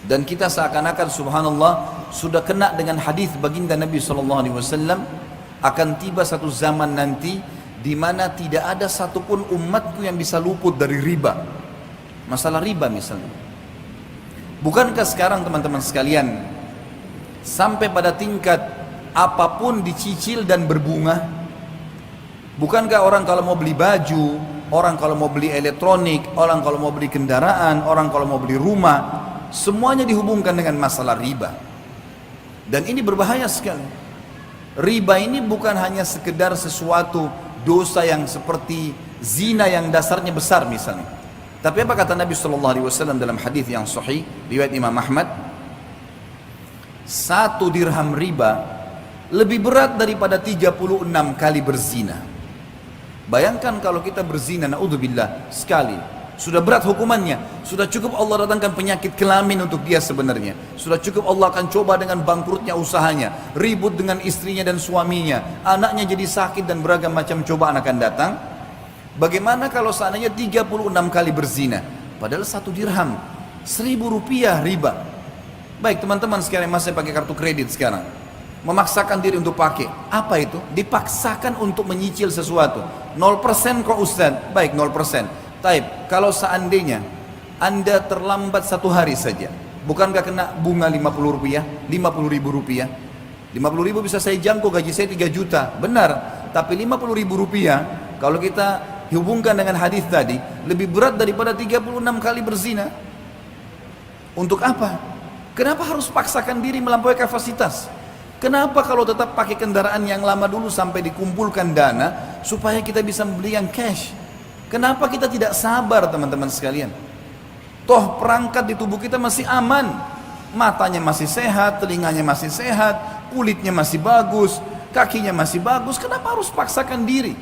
Dan kita seakan-akan subhanallah sudah kena dengan hadis baginda Nabi SAW, akan tiba satu zaman nanti di mana tidak ada satupun umatku yang bisa luput dari riba. Masalah riba misalnya. Bukankah sekarang teman-teman sekalian sampai pada tingkat apapun dicicil dan berbunga? Bukankah orang kalau mau beli baju, orang kalau mau beli elektronik, orang kalau mau beli kendaraan, orang kalau mau beli rumah, semuanya dihubungkan dengan masalah riba. Dan ini berbahaya sekali. Riba ini bukan hanya sekedar sesuatu dosa yang seperti zina yang dasarnya besar misalnya. Tapi apa kata Nabi SAW dalam hadis yang sahih riwayat Imam Ahmad? 1 dirham riba lebih berat daripada 36 kali berzina. Bayangkan kalau kita berzina, naudzubillah, sekali, sudah berat hukumannya. Sudah cukup Allah datangkan penyakit kelamin untuk dia sebenarnya. Sudah cukup Allah akan coba dengan bangkrutnya usahanya, ribut dengan istrinya dan suaminya, anaknya jadi sakit dan beragam macam cobaan akan datang. Bagaimana kalau seandainya 36 kali berzina? Padahal 1 dirham, 1.000 rupiah riba. Baik teman-teman sekalian masih pakai kartu kredit sekarang, memaksakan diri untuk pakai. Apa itu? Dipaksakan untuk menyicil sesuatu. 0% kok Ustaz? Baik 0%. Taib, kalau seandainya Anda terlambat 1 hari saja, bukankah kena bunga 50 rupiah? 50 ribu rupiah? 50 ribu bisa saya jangkau, gaji saya 3 juta. Benar, tapi 50 ribu rupiah kalau kita hubungkan dengan hadis tadi lebih berat daripada 36 kali berzina. Untuk apa? Kenapa harus paksakan diri melampaui kapasitas? Kenapa kalau tetap pakai kendaraan yang lama dulu sampai dikumpulkan dana supaya kita bisa membeli yang cash? Kenapa kita tidak sabar teman-teman sekalian? Toh perangkat di tubuh kita masih aman, matanya masih sehat, telinganya masih sehat, kulitnya masih bagus, kakinya masih bagus. Kenapa harus paksakan diri?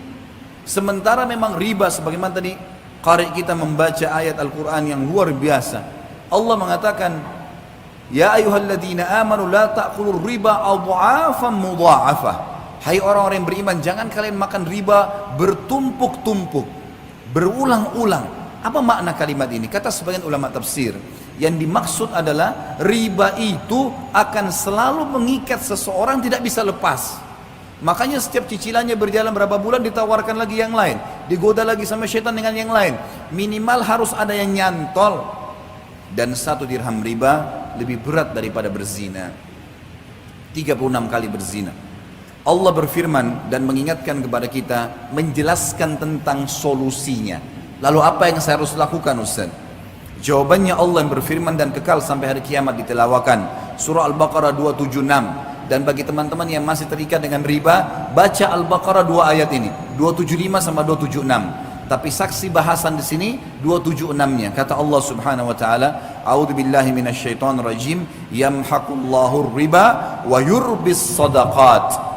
Sementara memang riba, sebagaimana tadi qari kita membaca ayat Al-Quran yang luar biasa. Allah mengatakan, ya ayyuhalladzina amanu la ta'kulur riba adha'afan mudha'afah. Hai orang-orang yang beriman, jangan kalian makan riba bertumpuk-tumpuk, berulang-ulang. Apa makna kalimat ini? Kata sebagian ulama tafsir, yang dimaksud adalah riba itu akan selalu mengikat seseorang, tidak bisa lepas. Makanya setiap cicilannya berjalan berapa bulan ditawarkan lagi yang lain, digoda lagi sama syaitan dengan yang lain. Minimal harus ada yang nyantol. Dan 1 dirham riba lebih berat daripada berzina. 36 kali berzina. Allah berfirman dan mengingatkan kepada kita, menjelaskan tentang solusinya. Lalu apa yang saya harus lakukan Ustaz? Jawabannya Allah yang berfirman dan kekal sampai hari kiamat ditelawakan. Surah Al-Baqarah 276. Dan bagi teman-teman yang masih terikat dengan riba, baca Al-Baqarah 2 ayat ini, 275 sama 276. Tapi saksi bahasan di sini 276-nya. Kata Allah Subhanahu wa taala, "A'udzubillahi minasyaitonir rajim, yamhaqullahu riba wa yurbis shadaqat."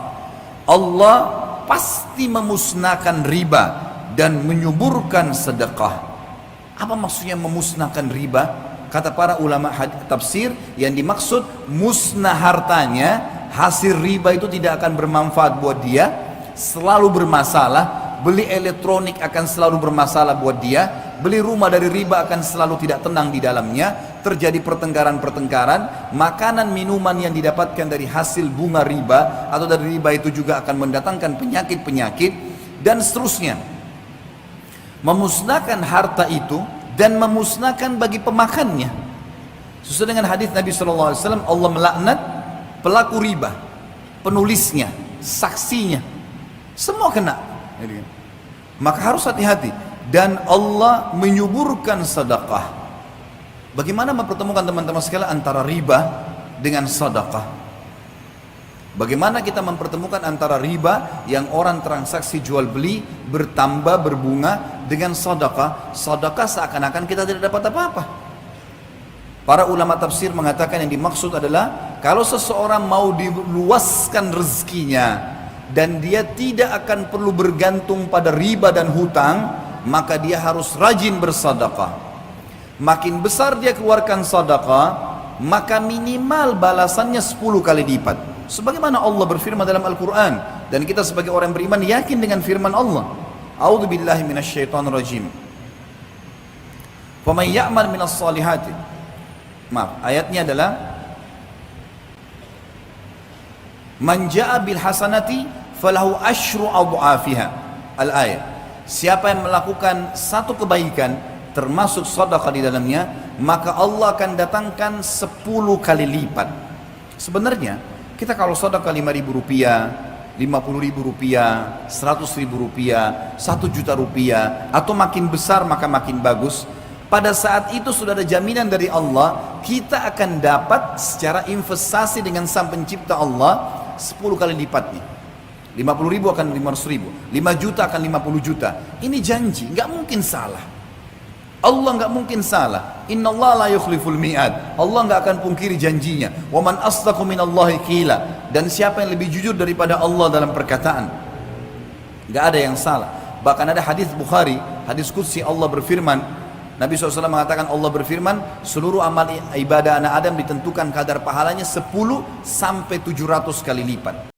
Allah pasti memusnahkan riba dan menyuburkan sedekah. Apa maksudnya memusnahkan riba? Kata para ulama tafsir, yang dimaksud musnah hartanya, hasil riba itu tidak akan bermanfaat buat dia, selalu bermasalah. Beli elektronik akan selalu bermasalah buat dia, beli rumah dari riba akan selalu tidak tenang di dalamnya, terjadi pertengkaran-pertengkaran, makanan minuman yang didapatkan dari hasil bunga riba atau dari riba itu juga akan mendatangkan penyakit-penyakit dan seterusnya. Memusnahkan harta itu dan memusnahkan bagi pemakannya. Sesuai dengan hadis Nabi SAW, Allah melaknat pelaku riba, penulisnya, saksinya, semua kena. Maka harus hati-hati. Dan Allah menyuburkan sedekah. Bagaimana mempertemukan teman-teman sekalian antara riba dengan sedekah? Bagaimana kita mempertemukan antara riba yang orang transaksi jual beli bertambah berbunga dengan sedekah? Sedekah seakan-akan kita tidak dapat apa-apa. Para ulama tafsir mengatakan yang dimaksud adalah kalau seseorang mau diluaskan rezekinya dan dia tidak akan perlu bergantung pada riba dan hutang, maka dia harus rajin bersedekah. Makin besar dia keluarkan sedekah, maka minimal balasannya 10 kali lipat. Sebagaimana Allah berfirman dalam Al-Quran, dan kita sebagai orang beriman yakin dengan firman Allah. A'udzubillahi minasyaitonir rajim. Faman ya'mal minas salihati Maaf, ayatnya adalah Man ja'a bil hasanati falahu asyru adhafiha. Al-ayat. Siapa yang melakukan satu kebaikan termasuk sedekah di dalamnya, maka Allah akan datangkan 10 kali lipat. Sebenarnya kita kalau sedekah 5.000 rupiah, 50.000 rupiah, 100.000 rupiah, 1 juta rupiah, atau makin besar maka makin bagus. Pada saat itu sudah ada jaminan dari Allah, kita akan dapat secara investasi dengan Sang Pencipta Allah 10 kali lipatnya. 50.000 akan 500.000, 5 juta akan 50 juta. Ini janji, nggak mungkin salah. Allah nggak mungkin salah. Innallaha la yukhliful mi'ad. Allah nggak akan pungkiri janjinya. Wa man asdaqu minallahi qila. Dan siapa yang lebih jujur daripada Allah dalam perkataan? Nggak ada yang salah. Bahkan ada hadis Bukhari, hadis qudsi, Allah berfirman, Nabi SAW mengatakan, Allah berfirman, seluruh amal ibadah anak Adam ditentukan kadar pahalanya 10 sampai 700 kali lipat.